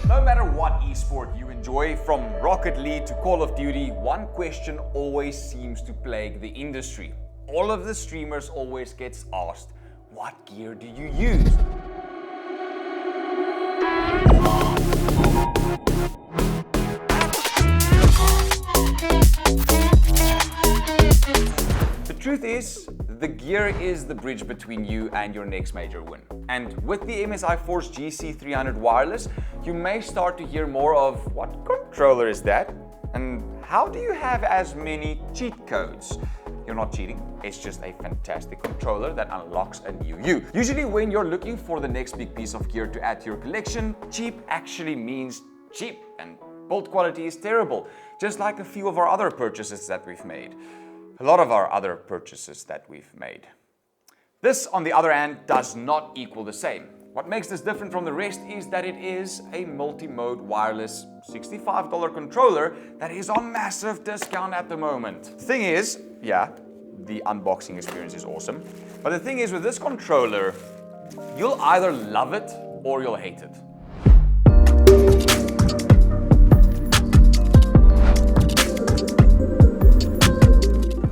No matter what esport you enjoy, from Rocket League to Call of Duty, one question always seems to plague the industry. All of the streamers always gets asked, what gear do you use? The truth is, the gear is the bridge between you and your next major win. And with the MSI Force GC300 wireless, you may start to hear more of what controller is that? And how do you have as many cheat codes? You're not cheating, it's just a fantastic controller that unlocks a new you. Usually when you're looking for the next big piece of gear to add to your collection, cheap actually means cheap and build quality is terrible, just like a few of our other purchases that we've made. A lot of our other purchases that we've made. This, on the other hand, does not equal the same. What makes this different from the rest is that it is a multi-mode wireless $65 controller that is on massive discount at the moment. The thing is, yeah, the unboxing experience is awesome, but the thing is with this controller, you'll either love it or you'll hate it.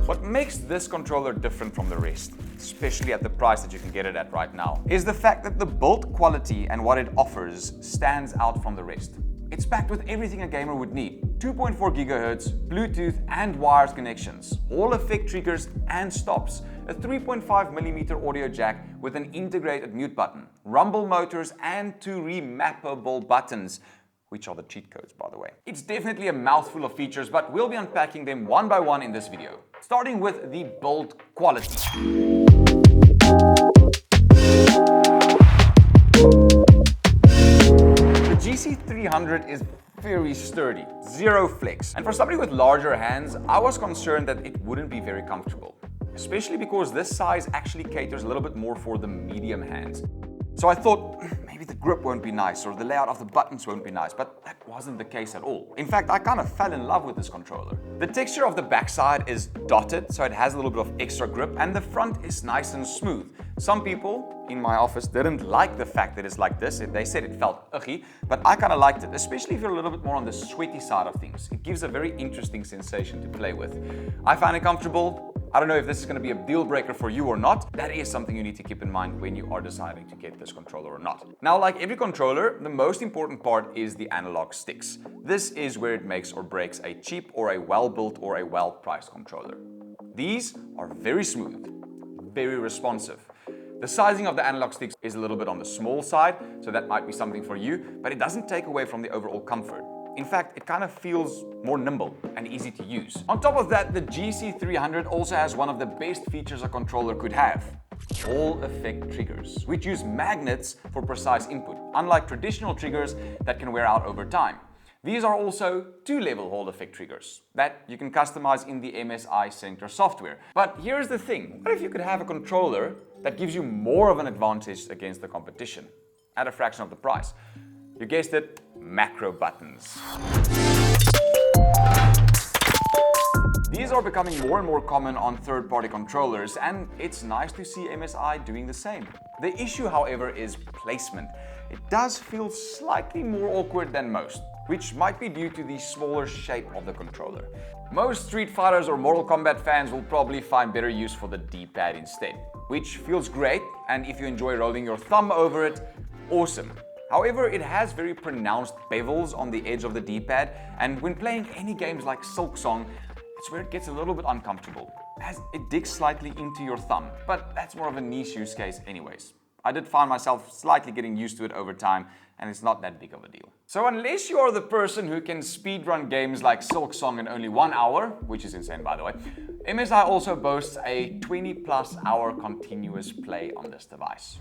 What makes this controller different from the rest, especially at the price that you can get it at right now, is the fact that the build quality and what it offers stands out from the rest. It's packed with everything a gamer would need. 2.4 GHz, Bluetooth and wires connections, Hall effect triggers and stops, a 3.5mm audio jack with an integrated mute button, rumble motors and 2 remappable buttons, which are the cheat codes, by the way. It's definitely a mouthful of features, but we'll be unpacking them one by one in this video. Starting with the build quality. The GC300 is very sturdy, zero flex. And for somebody with larger hands, I was concerned that it wouldn't be very comfortable, especially because this size actually caters a little bit more for the medium hands. So I thought, maybe the grip won't be nice or the layout of the buttons won't be nice, but that wasn't the case at all. In fact, I kind of fell in love with this controller. The texture of the backside is dotted, so it has a little bit of extra grip, and the front is nice and smooth. Some people in my office didn't like the fact that it's like this. They said it felt ugly, but I kind of liked it, especially if you're a little bit more on the sweaty side of things. It gives a very interesting sensation to play with. I find it comfortable. I don't know if this is going to be a deal breaker for you or not. That is something you need to keep in mind when you are deciding to get this controller or not. Now, like every controller, the most important part is the analog sticks. This is where it makes or breaks a cheap or a well-built or a well-priced controller. These are very smooth, very responsive. The sizing of the analog sticks is a little bit on the small side, so that might be something for you, but it doesn't take away from the overall comfort. In fact, it kind of feels more nimble and easy to use. On top of that, the GC300 also has one of the best features a controller could have: Hall effect triggers, which use magnets for precise input, unlike traditional triggers that can wear out over time. These are also 2-level Hall effect triggers that you can customize in the MSI Center software. But here's the thing, what if you could have a controller that gives you more of an advantage against the competition at a fraction of the price? You guessed it, macro buttons. These are becoming more and more common on third-party controllers, and it's nice to see MSI doing the same. The issue, however, is placement. It does feel slightly more awkward than most, which might be due to the smaller shape of the controller. Most Street Fighters or Mortal Kombat fans will probably find better use for the D-pad instead, which feels great, and if you enjoy rolling your thumb over it, awesome. However, it has very pronounced bevels on the edge of the D-pad, and when playing any games like Silksong, it's where it gets a little bit uncomfortable, as it digs slightly into your thumb, but that's more of a niche use case anyways. I did find myself slightly getting used to it over time, and it's not that big of a deal. So unless you are the person who can speedrun games like Silksong in only 1 hour, which is insane by the way, MSI also boasts a 20+ hour continuous play on this device,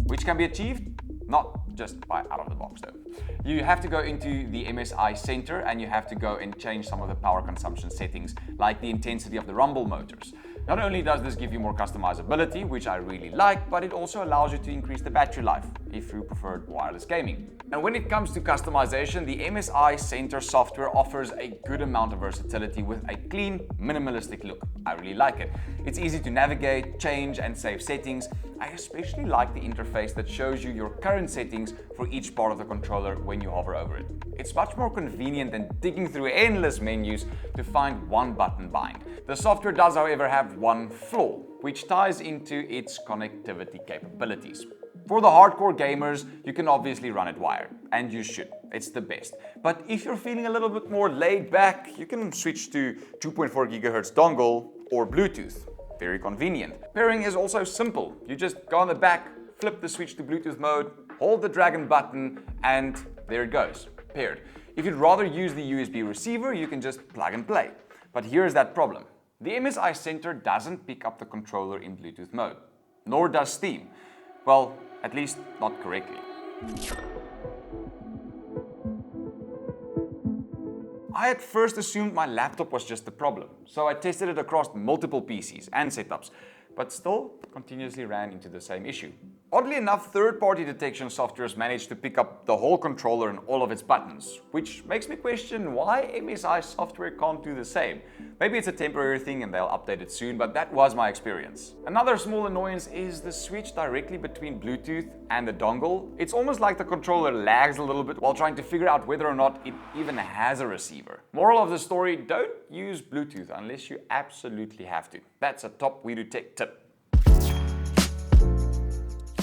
which can be achieved not just by out of the box though. You have to go into the MSI Center and you have to go and change some of the power consumption settings, like the intensity of the rumble motors. Not only does this give you more customizability, which I really like, but it also allows you to increase the battery life if you prefer wireless gaming. And when it comes to customization, the MSI Center software offers a good amount of versatility with a clean, minimalistic look. I really like it. It's easy to navigate, change, and save settings. I especially like the interface that shows you your current settings for each part of the controller when you hover over it. It's much more convenient than digging through endless menus to find one button bind. The software does, however, have one flaw, which ties into its connectivity capabilities. For the hardcore gamers, you can obviously run it wired, and you should. It's the best. But if you're feeling a little bit more laid back, you can switch to 2.4 GHz dongle or Bluetooth. Very convenient. Pairing is also simple. You just go on the back, flip the switch to Bluetooth mode, hold the dragon button, and there it goes, paired. If you'd rather use the USB receiver, you can just plug and play. But here's that problem. The MSI Center doesn't pick up the controller in Bluetooth mode, nor does Steam. Well, at least not correctly. I at first assumed my laptop was just the problem, so I tested it across multiple PCs and setups, but still continuously ran into the same issue. Oddly enough, third-party detection softwares managed to pick up the whole controller and all of its buttons, which makes me question why MSI software can't do the same. Maybe it's a temporary thing and they'll update it soon, but that was my experience. Another small annoyance is the switch directly between Bluetooth and the dongle. It's almost like the controller lags a little bit while trying to figure out whether or not it even has a receiver. Moral of the story, don't use Bluetooth unless you absolutely have to. That's a top We Do Tech tip.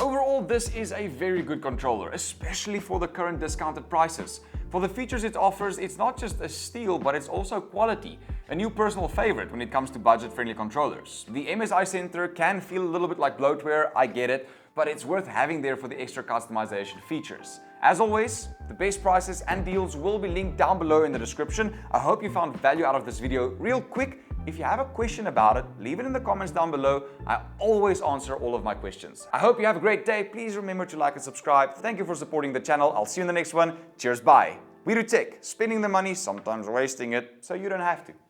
Overall, this is a very good controller, especially for the current discounted prices. For the features it offers, it's not just a steal, but it's also quality. A new personal favorite when it comes to budget-friendly controllers. The MSI Center can feel a little bit like bloatware, I get it, but it's worth having there for the extra customization features. As always, the best prices and deals will be linked down below in the description. I hope you found value out of this video. Real quick, if you have a question about it, leave it in the comments down below. I always answer all of my questions. I hope you have a great day. Please remember to like and subscribe. Thank you for supporting the channel. I'll see you in the next one. Cheers, bye. We Do Tech, spending the money, sometimes wasting it, so you don't have to.